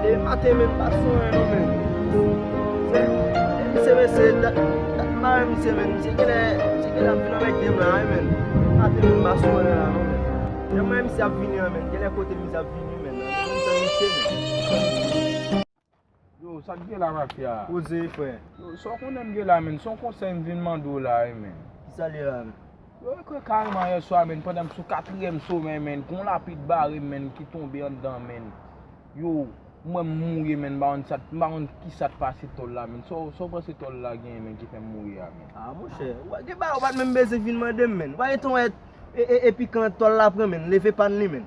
E matin men pa souen nou men. Se ma mise men, se gele ap vin avèk dem la men. Matin men pa souen la nou men. Jaman mise ap vini men, gele kote mise ap vini men. Yo, ça te la mafia. Ose frère. Yo, so konnen ge la men, son conseil vin mando la men. Ki sa li la men? Yo, que carrément hier soir men, pendant sou 4e sommet men, kon la pit barre men qui tombe en dedans men. Yo, moi mourir men, ba on qui ça te passe tol la men. So passe tol la gen men qui fait mourir men. Ah mon cher, ge ba ou bat men beze fin mandem men. Waye ton et puis quand tol la pran men, le fait pan li men.